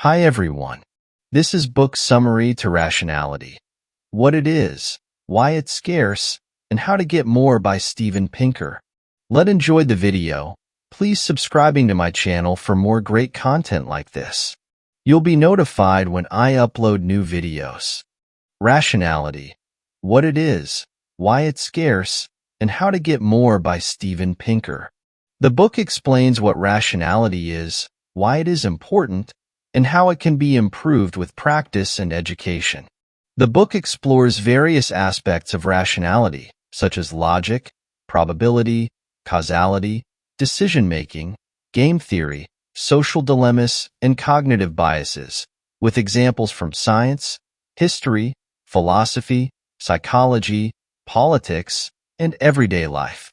Hi everyone. This is book summary to Rationality. What it is, why it's scarce, and how to get more by Steven Pinker. Let's enjoy the video. Please subscribing to my channel for more great content like this. You'll be notified when I upload new videos. Rationality. What it is, why it's scarce, and how to get more by Steven Pinker. The book explains what rationality is, why it is important, and how it can be improved with practice and education. The book explores various aspects of rationality, such as logic, probability, causality, decision-making, game theory, social dilemmas, and cognitive biases, with examples from science, history, philosophy, psychology, politics, and everyday life.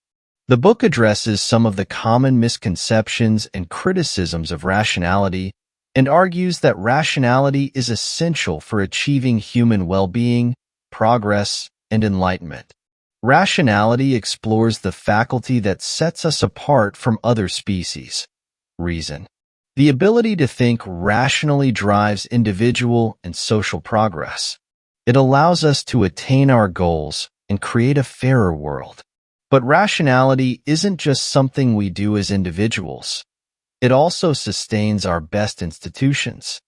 The book addresses some of the common misconceptions and criticisms of rationality and argues that rationality is essential for achieving human well-being, progress, and enlightenment. Rationality explores the faculty that sets us apart from other species, reason. The ability to think rationally drives individual and social progress. It allows us to attain our goals and create a fairer world. But rationality isn't just something we do as individuals. It also sustains our best institutions.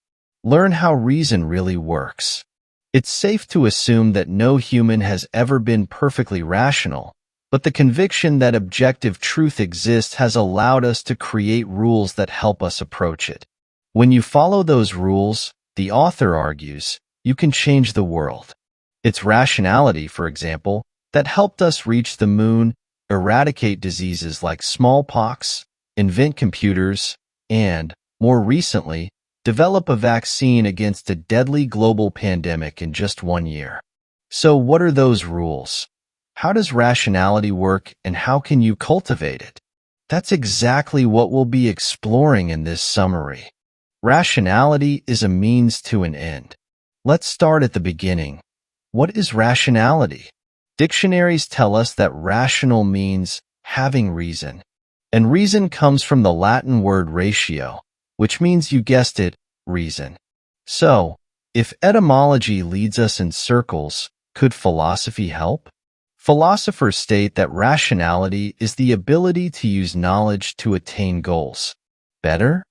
Learn how reason really works. It's safe to assume that no human has ever been perfectly rational, but the conviction that objective truth exists has allowed us to create rules that help us approach it. When you follow those rules, the author argues, you can change the world. It's rationality, for example, that helped us reach the moon, eradicate diseases like smallpox, invent computers, and, more recently, develop a vaccine against a deadly global pandemic in just 1 year. So what are those rules? How does rationality work and how can you cultivate it? That's exactly what we'll be exploring in this summary. Rationality is a means to an end. Let's start at the beginning. What is rationality? Dictionaries tell us that rational means having reason. And reason comes from the Latin word ratio, which means, you guessed it, reason. So, if etymology leads us in circles, could philosophy help? Philosophers state that rationality is the ability to use knowledge to attain goals. Better?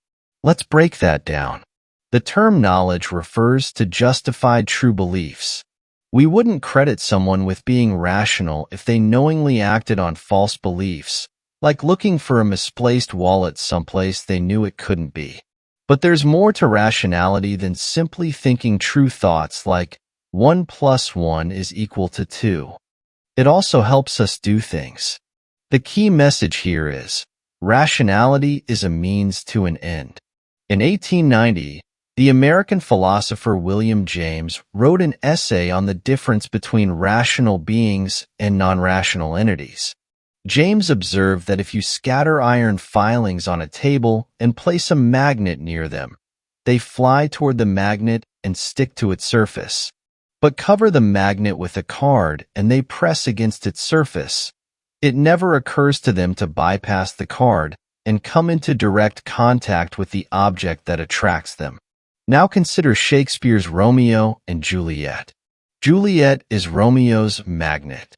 Let's break that down. The term knowledge refers to justified true beliefs. We wouldn't credit someone with being rational if they knowingly acted on false beliefs, like looking for a misplaced wallet someplace they knew it couldn't be. But there's more to rationality than simply thinking true thoughts like 1 + 1 = 2. It also helps us do things. The key message here is, rationality is a means to an end. In 1890, the American philosopher William James wrote an essay on the difference between rational beings and non-rational entities. James observed that if you scatter iron filings on a table and place a magnet near them, they fly toward the magnet and stick to its surface. But cover the magnet with a card and they press against its surface. It never occurs to them to bypass the card and come into direct contact with the object that attracts them. Now consider Shakespeare's Romeo and Juliet. Juliet is Romeo's magnet.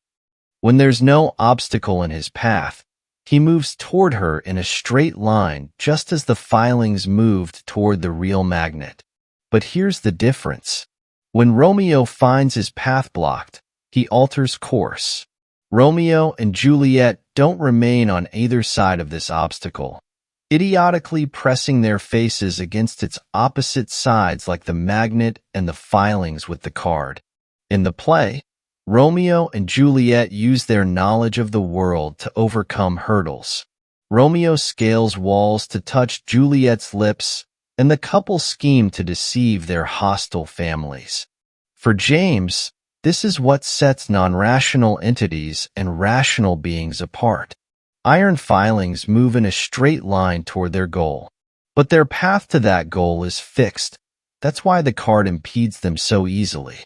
When there's no obstacle in his path, he moves toward her in a straight line just as the filings moved toward the real magnet. But here's the difference. When Romeo finds his path blocked, he alters course. Romeo and Juliet don't remain on either side of this obstacle, idiotically pressing their faces against its opposite sides like the magnet and the filings with the card. In the play, Romeo and Juliet use their knowledge of the world to overcome hurdles. Romeo scales walls to touch Juliet's lips, and the couple scheme to deceive their hostile families. For James, this is what sets non-rational entities and rational beings apart. Iron filings move in a straight line toward their goal, but their path to that goal is fixed. That's why the card impedes them so easily.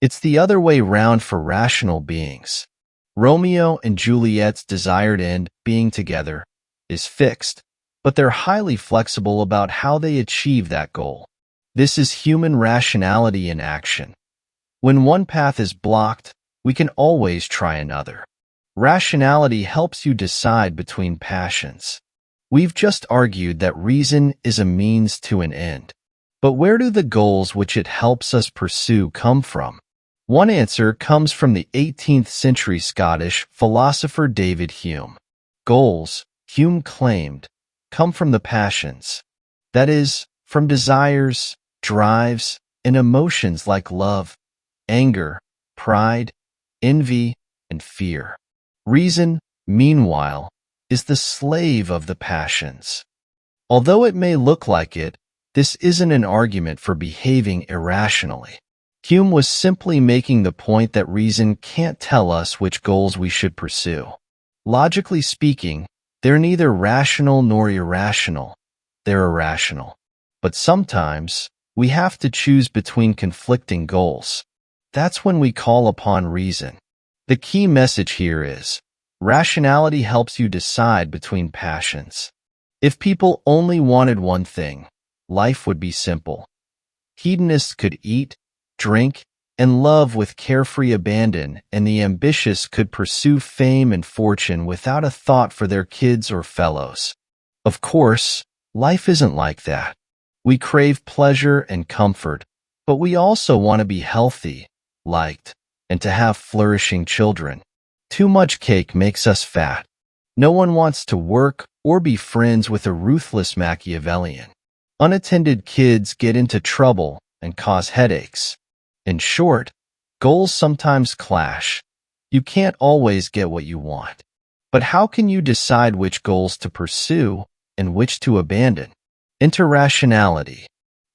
It's the other way round for rational beings. Romeo and Juliet's desired end, being together, is fixed, but they're highly flexible about how they achieve that goal. This is human rationality in action. When one path is blocked, we can always try another. Rationality helps you decide between passions. We've just argued that reason is a means to an end. But where do the goals which it helps us pursue come from? One answer comes from the 18th century Scottish philosopher David Hume. Goals, Hume claimed, come from the passions. That is, from desires, drives, and emotions like love, anger, pride, envy, and fear. Reason, meanwhile, is the slave of the passions. Although it may look like it, this isn't an argument for behaving irrationally. Hume was simply making the point that reason can't tell us which goals we should pursue. Logically speaking, they're neither rational nor irrational. They're irrational. But sometimes, we have to choose between conflicting goals. That's when we call upon reason. The key message here is, rationality helps you decide between passions. If people only wanted one thing, life would be simple. Hedonists could eat, drink, and love with carefree abandon, and the ambitious could pursue fame and fortune without a thought for their kids or fellows. Of course, life isn't like that. We crave pleasure and comfort, but we also want to be healthy, liked, and to have flourishing children. Too much cake makes us fat. No one wants to work or be friends with a ruthless Machiavellian. Unattended kids get into trouble and cause headaches. In short, goals sometimes clash. You can't always get what you want. But how can you decide which goals to pursue and which to abandon? Enter rationality.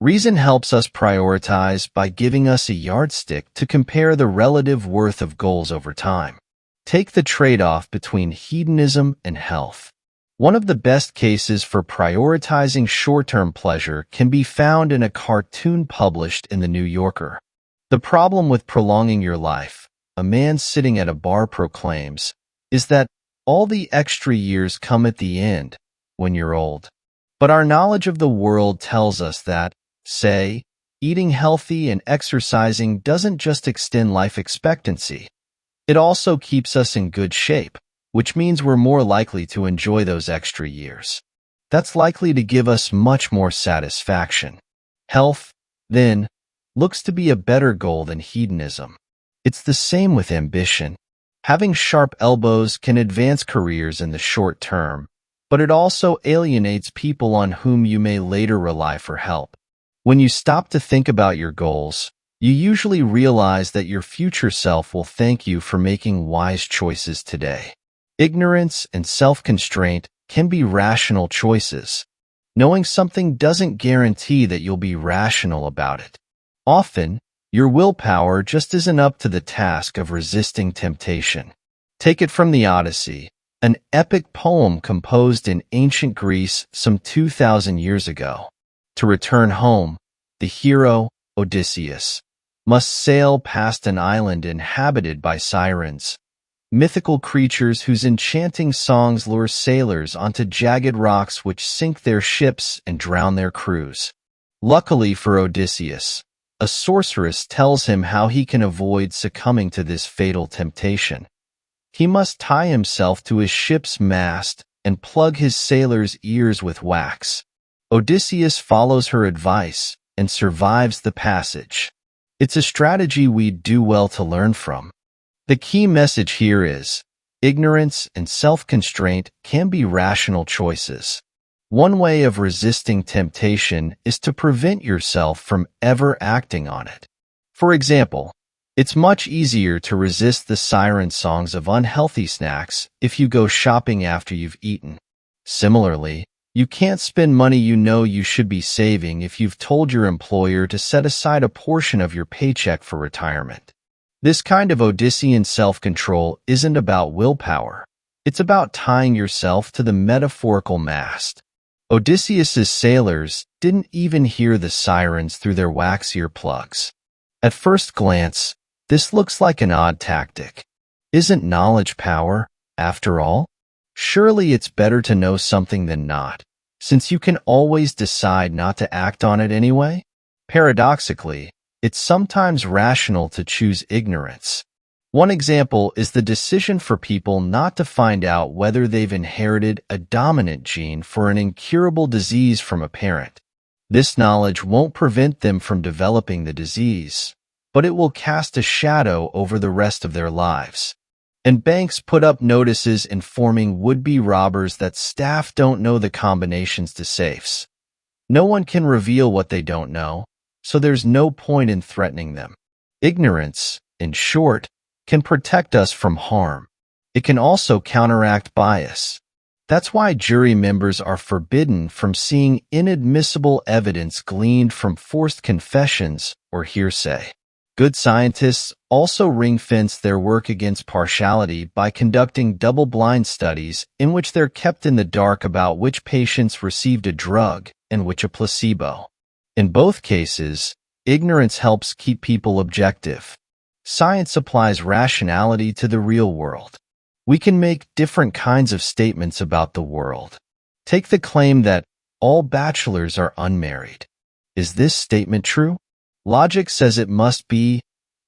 Reason helps us prioritize by giving us a yardstick to compare the relative worth of goals over time. Take the trade-off between hedonism and health. One of the best cases for prioritizing short-term pleasure can be found in a cartoon published in The New Yorker. The problem with prolonging your life, a man sitting at a bar proclaims, is that all the extra years come at the end, when you're old. But our knowledge of the world tells us that, say, eating healthy and exercising doesn't just extend life expectancy. It also keeps us in good shape, which means we're more likely to enjoy those extra years. That's likely to give us much more satisfaction. Health, then, looks to be a better goal than hedonism. It's the same with ambition. Having sharp elbows can advance careers in the short term, but it also alienates people on whom you may later rely for help. When you stop to think about your goals, you usually realize that your future self will thank you for making wise choices today. Ignorance and self-constraint can be rational choices. Knowing something doesn't guarantee that you'll be rational about it. Often, your willpower just isn't up to the task of resisting temptation. Take it from the Odyssey, an epic poem composed in ancient Greece some 2,000 years ago. To return home, the hero, Odysseus, must sail past an island inhabited by sirens, mythical creatures whose enchanting songs lure sailors onto jagged rocks which sink their ships and drown their crews. Luckily for Odysseus, a sorceress tells him how he can avoid succumbing to this fatal temptation. He must tie himself to his ship's mast and plug his sailors' ears with wax. Odysseus follows her advice and survives the passage. It's a strategy we'd do well to learn from. The key message here is, ignorance and self-constraint can be rational choices. One way of resisting temptation is to prevent yourself from ever acting on it. For example, it's much easier to resist the siren songs of unhealthy snacks if you go shopping after you've eaten. Similarly, you can't spend money you know you should be saving if you've told your employer to set aside a portion of your paycheck for retirement. This kind of Odyssean self-control isn't about willpower. It's about tying yourself to the metaphorical mast. Odysseus's sailors didn't even hear the sirens through their wax earplugs. At first glance, this looks like an odd tactic. Isn't knowledge power, after all? Surely it's better to know something than not, since you can always decide not to act on it anyway? Paradoxically, it's sometimes rational to choose ignorance. One example is the decision for people not to find out whether they've inherited a dominant gene for an incurable disease from a parent. This knowledge won't prevent them from developing the disease, but it will cast a shadow over the rest of their lives. And banks put up notices informing would-be robbers that staff don't know the combinations to safes. No one can reveal what they don't know, so there's no point in threatening them. Ignorance, in short, can protect us from harm. It can also counteract bias. That's why jury members are forbidden from seeing inadmissible evidence gleaned from forced confessions or hearsay. Good scientists also ring-fence their work against partiality by conducting double-blind studies in which they're kept in the dark about which patients received a drug and which a placebo. In both cases, ignorance helps keep people objective. Science applies rationality to the real world. We can make different kinds of statements about the world. Take the claim that all bachelors are unmarried. Is this statement true? Logic says it must be.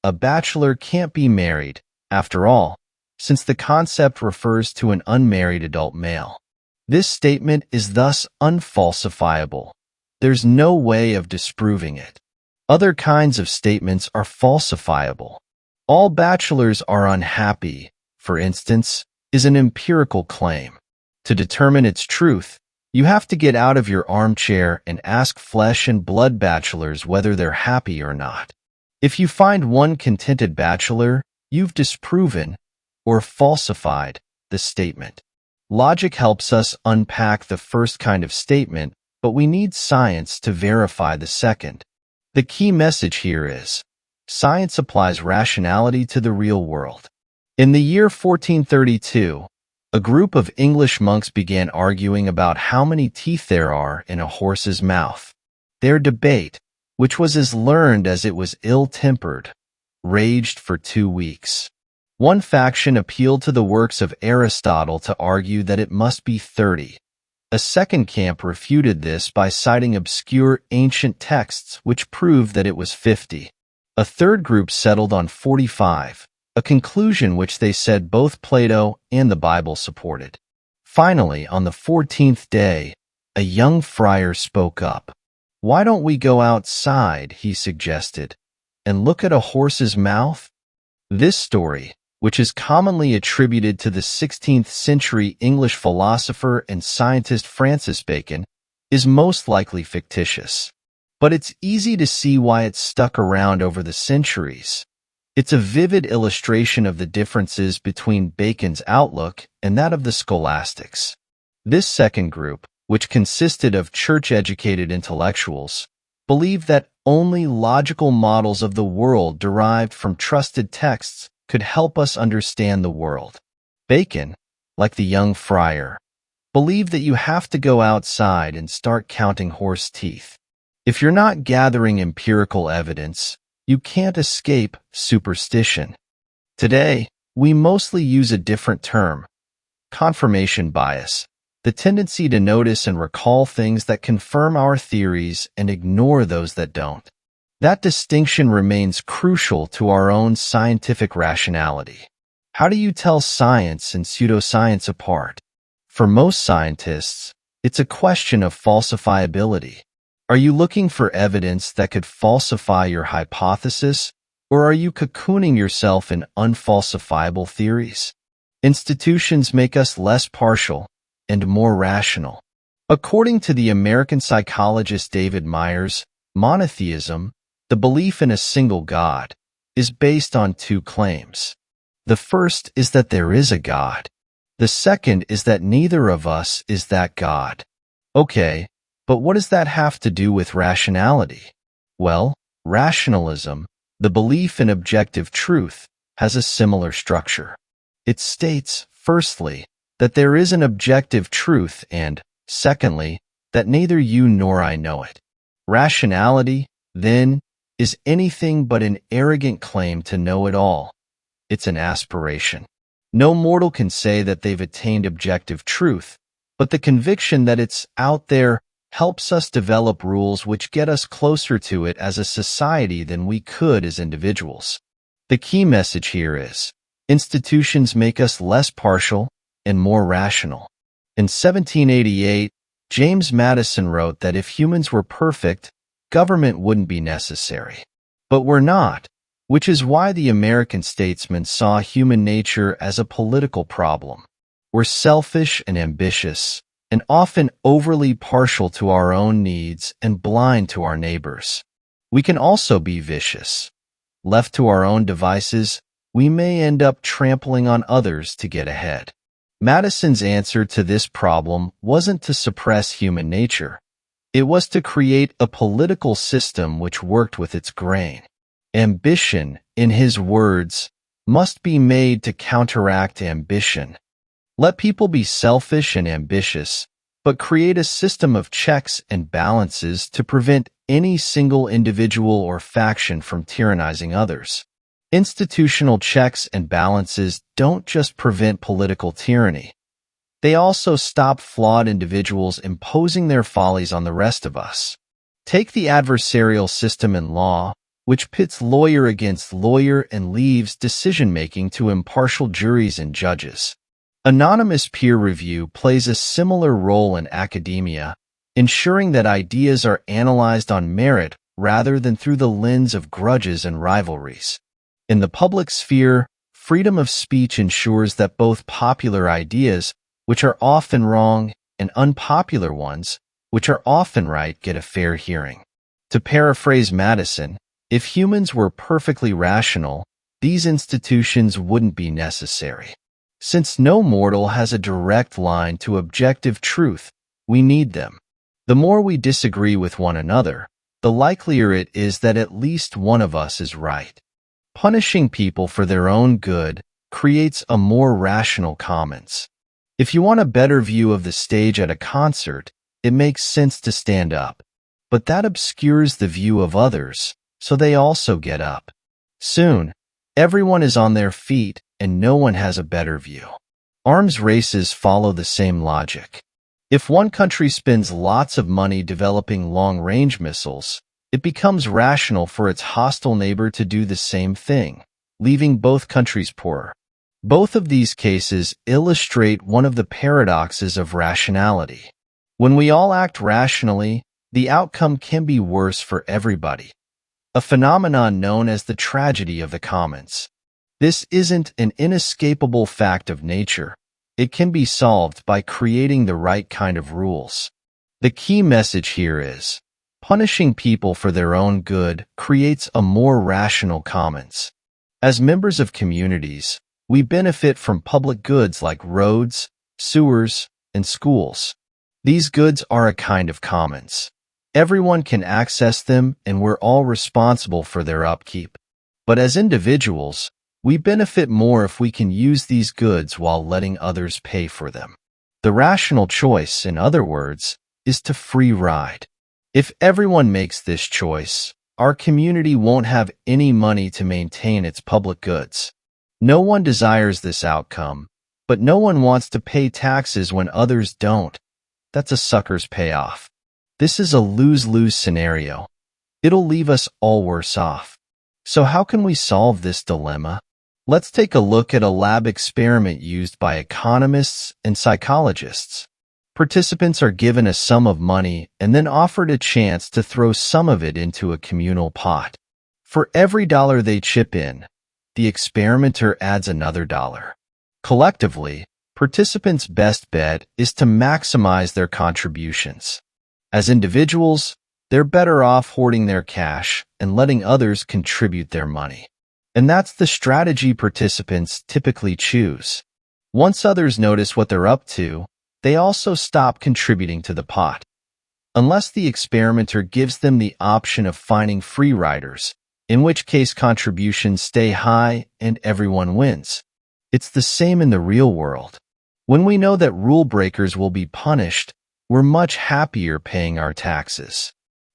A bachelor can't be married, after all, since the concept refers to an unmarried adult male. This statement is thus unfalsifiable. There's no way of disproving it. Other kinds of statements are falsifiable. All bachelors are unhappy, for instance, is an empirical claim. To determine its truth, you have to get out of your armchair and ask flesh and blood bachelors whether they're happy or not. If you find one contented bachelor, you've disproven or falsified the statement. Logic helps us unpack the first kind of statement, but we need science to verify the second. The key message here is, science applies rationality to the real world. In the year 1432, a group of English monks began arguing about how many teeth there are in a horse's mouth. Their debate, which was as learned as it was ill-tempered, raged for 2 weeks. One faction appealed to the works of Aristotle to argue that it must be 30. A second camp refuted this by citing obscure ancient texts which proved that it was 50. A third group settled on 45, a conclusion which they said both Plato and the Bible supported. Finally, on the 14th day, a young friar spoke up. "Why don't we go outside," he suggested, "and look at a horse's mouth?" This story, which is commonly attributed to the 16th century English philosopher and scientist Francis Bacon, is most likely fictitious. But it's easy to see why it's stuck around over the centuries. It's a vivid illustration of the differences between Bacon's outlook and that of the scholastics. This second group, which consisted of church-educated intellectuals, believed that only logical models of the world derived from trusted texts could help us understand the world. Bacon, like the young friar, believed that you have to go outside and start counting horse teeth. If you're not gathering empirical evidence, you can't escape superstition. Today, we mostly use a different term, confirmation bias, the tendency to notice and recall things that confirm our theories and ignore those that don't. That distinction remains crucial to our own scientific rationality. How do you tell science and pseudoscience apart? For most scientists, it's a question of falsifiability. Are you looking for evidence that could falsify your hypothesis, or are you cocooning yourself in unfalsifiable theories? Institutions make us less partial and more rational. According to the American psychologist David Myers, monotheism, the belief in a single God, is based on 2 claims. The first is that there is a God. The second is that neither of us is that God. Okay, but what does that have to do with rationality? Well, rationalism, the belief in objective truth, has a similar structure. It states, firstly, that there is an objective truth and, secondly, that neither you nor I know it. Rationality, then, is anything but an arrogant claim to know it all. It's an aspiration. No mortal can say that they've attained objective truth, but the conviction that it's out there helps us develop rules which get us closer to it as a society than we could as individuals. The key message here is, institutions make us less partial and more rational. In 1788, James Madison wrote that if humans were perfect, government wouldn't be necessary. But we're not, which is why the American statesman saw human nature as a political problem. We're selfish and ambitious, and often overly partial to our own needs and blind to our neighbors. We can also be vicious. Left to our own devices, we may end up trampling on others to get ahead. Madison's answer to this problem wasn't to suppress human nature. It was to create a political system which worked with its grain. Ambition, in his words, must be made to counteract ambition. Let people be selfish and ambitious, but create a system of checks and balances to prevent any single individual or faction from tyrannizing others. Institutional checks and balances don't just prevent political tyranny. They also stop flawed individuals imposing their follies on the rest of us. Take the adversarial system in law, which pits lawyer against lawyer and leaves decision-making to impartial juries and judges. Anonymous peer review plays a similar role in academia, ensuring that ideas are analyzed on merit rather than through the lens of grudges and rivalries. In the public sphere, freedom of speech ensures that both popular ideas, which are often wrong, and unpopular ones, which are often right, get a fair hearing. To paraphrase Madison, if humans were perfectly rational, these institutions wouldn't be necessary. Since no mortal has a direct line to objective truth, we need them. The more we disagree with one another, the likelier it is that at least one of us is right. Punishing people for their own good creates a more rational commons. If you want a better view of the stage at a concert, it makes sense to stand up. But that obscures the view of others, so they also get up. Soon, everyone is on their feet and no one has a better view. Arms races follow the same logic. If one country spends lots of money developing long-range missiles, it becomes rational for its hostile neighbor to do the same thing, leaving both countries poorer. Both of these cases illustrate one of the paradoxes of rationality. When we all act rationally, the outcome can be worse for everybody, a phenomenon known as the tragedy of the commons. This isn't an inescapable fact of nature. It can be solved by creating the right kind of rules. The key message here is, punishing people for their own good creates a more rational commons. As members of communities, we benefit from public goods like roads, sewers, and schools. These goods are a kind of commons. Everyone can access them and we're all responsible for their upkeep. But as individuals, we benefit more if we can use these goods while letting others pay for them. The rational choice, in other words, is to free ride. If everyone makes this choice, our community won't have any money to maintain its public goods. No one desires this outcome, but no one wants to pay taxes when others don't. That's a sucker's payoff. This is a lose-lose scenario. It'll leave us all worse off. So how can we solve this dilemma? Let's take a look at a lab experiment used by economists and psychologists. Participants are given a sum of money and then offered a chance to throw some of it into a communal pot. For every dollar they chip in, the experimenter adds another dollar. Collectively, participants' best bet is to maximize their contributions. As individuals, they're better off hoarding their cash and letting others contribute their money. And that's the strategy participants typically choose. Once others notice what they're up to, they also stop contributing to the pot. Unless the experimenter gives them the option of finding free riders, in which case contributions stay high and everyone wins. It's the same in the real world. When we know that rule breakers will be punished, we're much happier paying our taxes.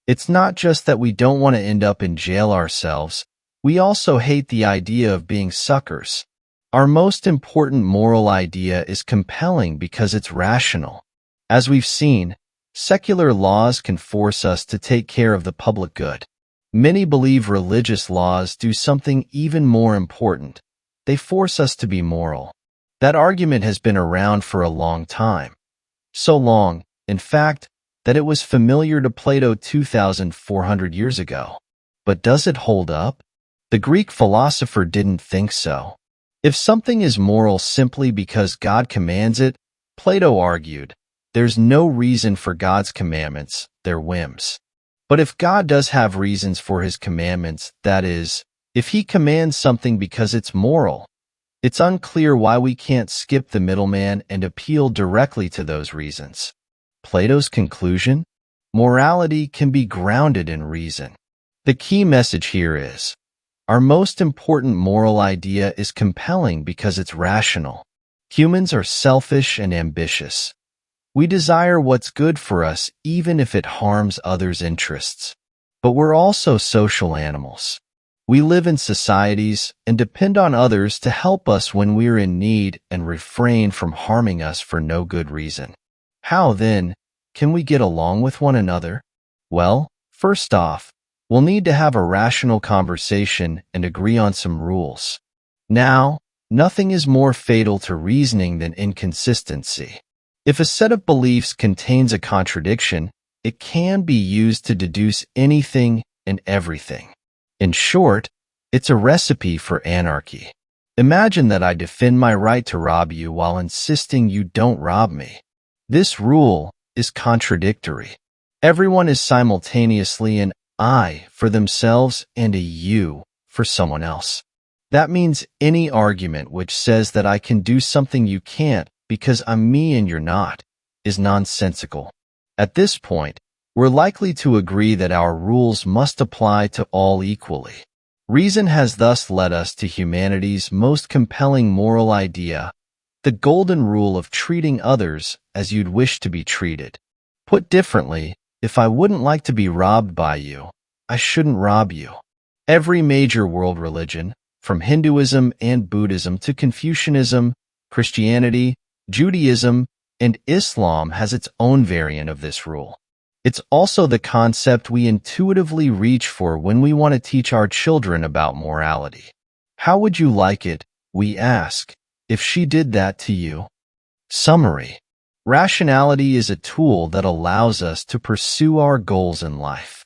It's not just that we don't want to end up in jail ourselves, we also hate the idea of being suckers. Our most important moral idea is compelling because it's rational. As we've seen, Secular laws can force us to take care of the public good. Many believe religious laws do something even more important. They force us to be moral. That argument has been around for a long time. So long, in fact, that it was familiar to Plato 2,400 years ago. But does it hold up? The Greek philosopher didn't think so. If something is moral simply because God commands it, Plato argued, there's no reason for God's commandments, they're whims. But if God does have reasons for his commandments, that is, if he commands something because it's moral, it's unclear why we can't skip the middleman and appeal directly to those reasons. Plato's conclusion? Morality can be grounded in reason. The key message here is, our most important moral idea is compelling because it's rational. Humans are selfish and ambitious. We desire what's good for us even if it harms others' interests. But we're also social animals. We live in societies and depend on others to help us when we're in need and refrain from harming us for no good reason. How, then, can we get along with one another? Well, first off, we'll need to have a rational conversation and agree on some rules. Now, nothing is more fatal to reasoning than inconsistency. If a set of beliefs contains a contradiction, it can be used to deduce anything and everything. In short, it's a recipe for anarchy. Imagine that I defend my right to rob you while insisting you don't rob me. This rule is contradictory. Everyone is simultaneously an I for themselves and a you for someone else. That means any argument which says that I can do something you can't because I'm me and you're not is nonsensical. At this point, we're likely to agree that our rules must apply to all equally. Reason has thus led us to humanity's most compelling moral idea, the golden rule of treating others as you'd wish to be treated. Put differently, if I wouldn't like to be robbed by you, I shouldn't rob you. Every major world religion, from Hinduism and Buddhism to Confucianism, Christianity, Judaism, and Islam has its own variant of this rule. It's also the concept we intuitively reach for when we want to teach our children about morality. How would you like it, we ask, if she did that to you? Summary. Rationality is a tool that allows us to pursue our goals in life.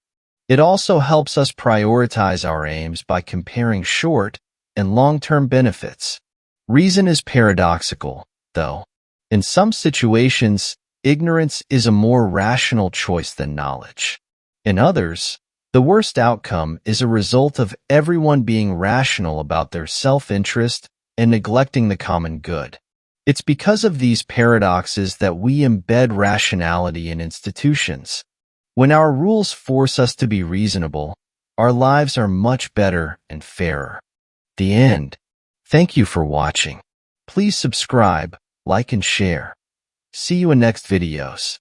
It also helps us prioritize our aims by comparing short and long-term benefits. Reason is paradoxical, though. In some situations, ignorance is a more rational choice than knowledge. In others, the worst outcome is a result of everyone being rational about their self-interest and neglecting the common good. It's because of these paradoxes that we embed rationality in institutions. When our rules force us to be reasonable, our lives are much better and fairer. The end. Thank you for watching. Please subscribe, like and share. See you in next videos.